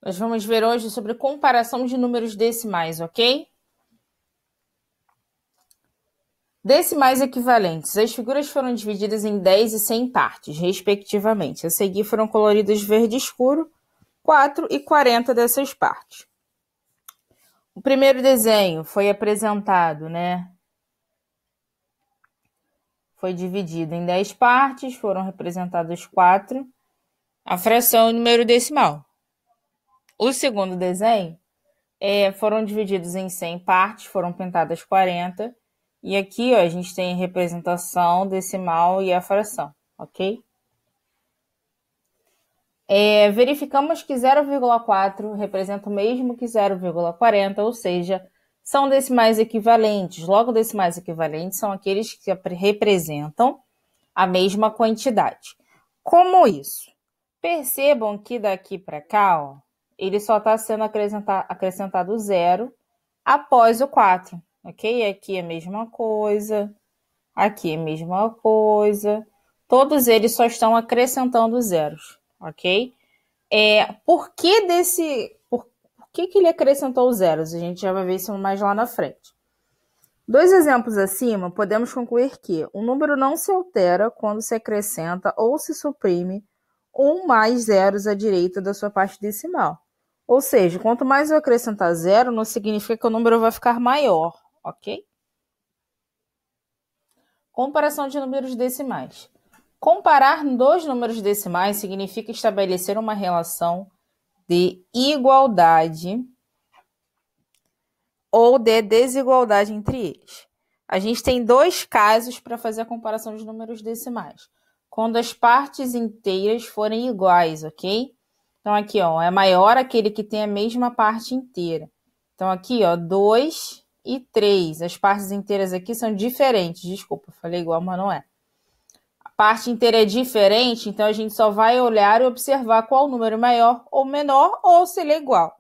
Nós vamos ver hoje sobre comparação de números decimais, ok? Decimais equivalentes. As figuras foram divididas em 10 e 100 partes, respectivamente. A seguir foram coloridas verde escuro, 4 e 40 dessas partes. O primeiro desenho foi apresentado, Foi dividido em 10 partes, foram representadas 4, a fração e o número decimal. O segundo desenho foram divididos em 100 partes, foram pintadas 40, e aqui a gente tem a representação decimal e a fração, ok? Verificamos que 0,4 representa o mesmo que 0,40, ou seja, são decimais equivalentes. Logo, decimais equivalentes são aqueles que representam a mesma quantidade. Como isso? Percebam que daqui para cá, ele só está sendo acrescentado 0 após o 4, ok? Aqui é a mesma coisa, aqui é a mesma coisa. Todos eles só estão acrescentando zeros, ok? Por que ele acrescentou zeros? A gente já vai ver isso mais lá na frente. Dois exemplos acima, podemos concluir que o número não se altera quando se acrescenta ou se suprime um mais zeros à direita da sua parte decimal. Ou seja, quanto mais eu acrescentar zero, não significa que o número vai ficar maior, ok? Comparação de números decimais. Comparar dois números decimais significa estabelecer uma relação de igualdade ou de desigualdade entre eles. A gente tem dois casos para fazer a comparação de números decimais. Quando as partes inteiras forem iguais, ok? Então, aqui, é maior aquele que tem a mesma parte inteira. Então, aqui, 2 e 3. As partes inteiras aqui são diferentes. Desculpa, falei igual, mas não é. A parte inteira é diferente, então a gente só vai olhar e observar qual número é maior ou menor, ou se ele é igual,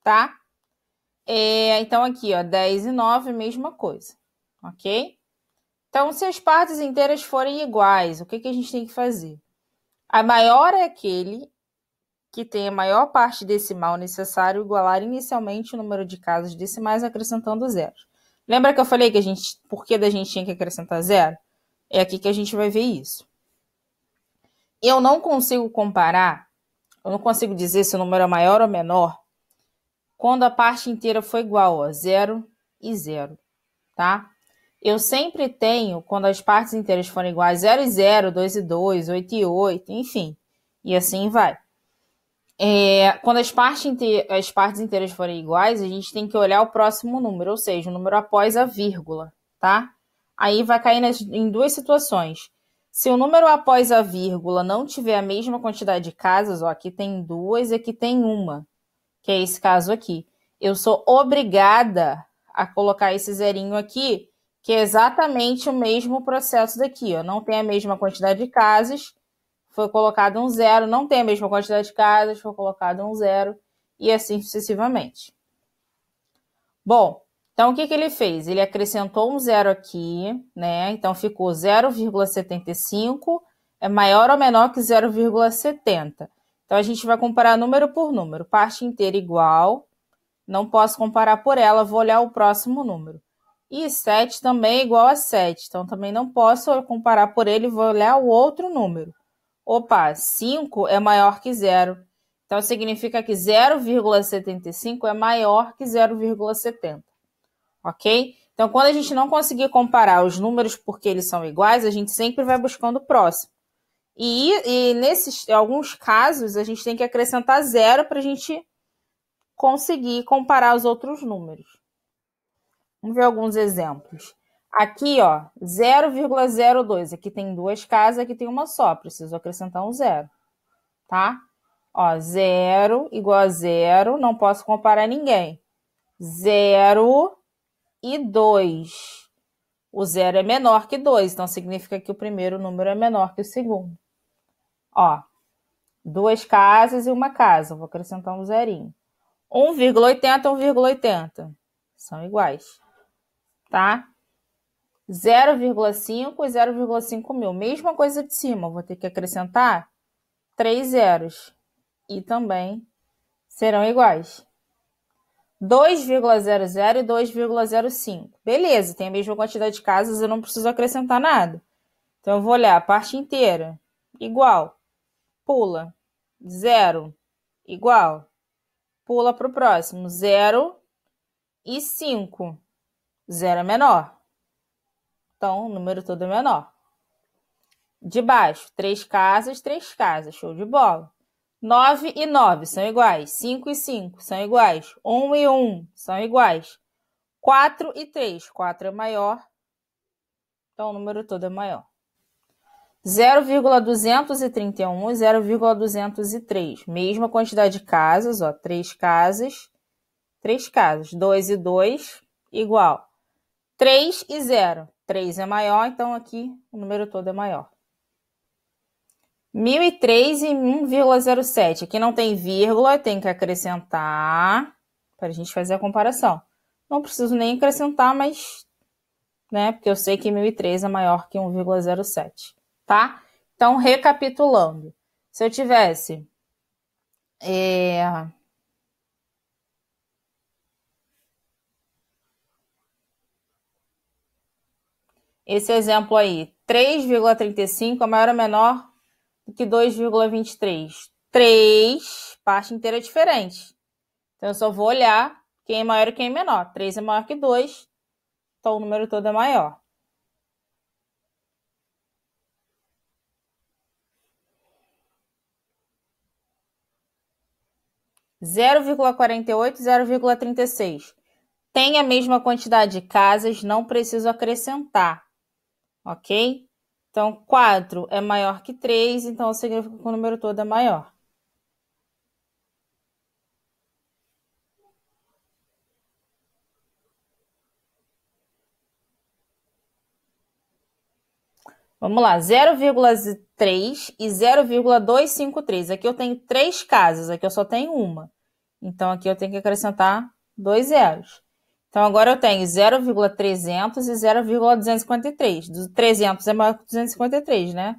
tá? Então, aqui, 10 e 9, mesma coisa, ok? Então, se as partes inteiras forem iguais, o que a gente tem que fazer? A maior é aquele que tem a maior parte decimal necessário igualar inicialmente o número de casas decimais acrescentando zeros. Lembra que eu falei que por que a gente tinha que acrescentar zero? É aqui que a gente vai ver isso. Eu não consigo comparar, eu não consigo dizer se o número é maior ou menor quando a parte inteira for igual, 0 e 0, tá? Eu sempre tenho, quando as partes inteiras forem iguais, 0 e 0, 2 e 2, 8 e 8, enfim. E assim vai. Quando as partes inteiras forem iguais, a gente tem que olhar o próximo número, ou seja, o número após a vírgula, tá? Aí vai cair em duas situações. Se o número após a vírgula não tiver a mesma quantidade de casas, aqui tem 2 e aqui tem 1, que é esse caso aqui. Eu sou obrigada a colocar esse zerinho aqui, que é exatamente o mesmo processo daqui, Não tem a mesma quantidade de casas, foi colocado um zero, não tem a mesma quantidade de casas, foi colocado um zero, e assim sucessivamente. Bom, então o que ele fez? Ele acrescentou um zero aqui, Então ficou 0,75 é maior ou menor que 0,70. Então a gente vai comparar número por número. Parte inteira igual, não posso comparar por ela, vou olhar o próximo número. E 7 também é igual a 7, então também não posso comparar por ele, vou olhar o outro número. Opa, 5 é maior que 0. Então, significa que 0,75 é maior que 0,70. Ok? Então, quando a gente não conseguir comparar os números porque eles são iguais, a gente sempre vai buscando o próximo. E nesses alguns casos, a gente tem que acrescentar 0 para a gente conseguir comparar os outros números. Vamos ver alguns exemplos. Aqui, 0,02. Aqui tem duas casas, aqui tem uma só. Preciso acrescentar um zero, tá? 0 igual a 0, não posso comparar ninguém. 0 e 2. O 0 é menor que 2, então significa que o primeiro número é menor que o segundo. Duas casas e uma casa. Vou acrescentar um zerinho. 1,80 e 1,80. São iguais, tá? 0,5 e 0,5 mil. Mesma coisa de cima. Vou ter que acrescentar 3 zeros. E também serão iguais. 2,00 e 2,05. Beleza, tem a mesma quantidade de casas, eu não preciso acrescentar nada. Então, eu vou olhar a parte inteira, igual. Pula. 0, igual. Pula para o próximo. 0 e 5. 0 é menor. Então, o número todo é menor. De baixo, 3 casas, 3 casas. Show de bola. 9 e 9 são iguais. 5 e 5 são iguais. 1 e 1 são iguais. 4 e 3. 4 é maior. Então, o número todo é maior. 0,231 e 0,203. Mesma quantidade de casas, ó. 3 casas. 3 casas. 2 e 2 igual. 3 e 0. 3 é maior, então aqui o número todo é maior. 1.003 e 1,07. Aqui não tem vírgula, tem que acrescentar para a gente fazer a comparação. Não preciso nem acrescentar, mas, né, porque eu sei que 1.003 é maior que 1,07, tá? Então, recapitulando. Se eu tivesse esse exemplo aí, 3,35 é maior ou menor do que 2,23. 3, parte inteira diferente. Então, eu só vou olhar quem é maior e quem é menor. 3 é maior que 2, então o número todo é maior. Zero 0,48, 0,36. Tem a mesma quantidade de casas, não preciso acrescentar, ok? Então, 4 é maior que 3, então significa que o número todo é maior. Vamos lá, 0,3 e 0,253. Aqui eu tenho 3 casas, aqui eu só tenho uma. Então, aqui eu tenho que acrescentar 2 zeros. Então, agora eu tenho 0,300 e 0,253. 300 é maior que 253, né?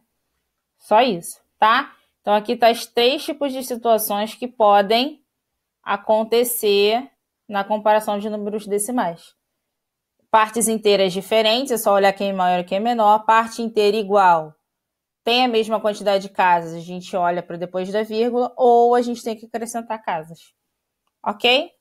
Só isso, tá? Então, aqui tá os 3 tipos de situações que podem acontecer na comparação de números decimais. Partes inteiras diferentes, é só olhar quem é maior e quem é menor. Parte inteira igual, tem a mesma quantidade de casas, a gente olha para depois da vírgula, ou a gente tem que acrescentar casas. Ok?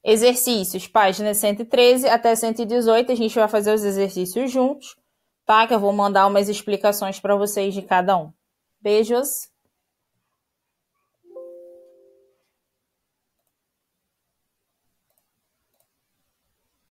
Exercícios, páginas 113 até 118, a gente vai fazer os exercícios juntos, tá? Que eu vou mandar umas explicações para vocês de cada um. Beijos!